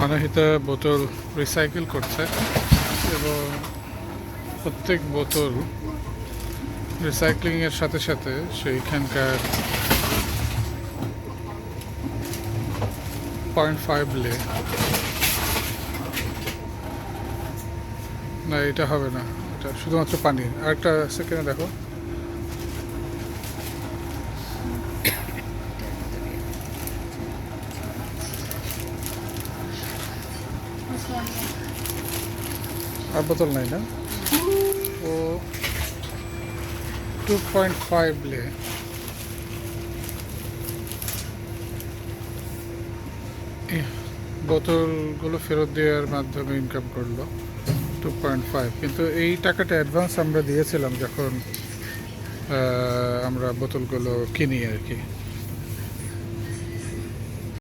মানহিতা বোতল রিসাইকেল করছে এবং প্রত্যেক বোতল রিসাইক্লিংয়ের সাথে সাথে সেইখানকার 0.5 লে না, এটা হবে না, এটা শুধুমাত্র পানি। আরেকটা সেকেন্ডে দেখো, আর বোতল নাই না, ও 2.5 লে বোতলগুলো ফেরত দেওয়ার মাধ্যমে ইনকাম করলো 2.5। কিন্তু এই টাকাটা অ্যাডভান্স আমরা দিয়েছিলাম যখন আমরা বোতলগুলো কিনি আর কি।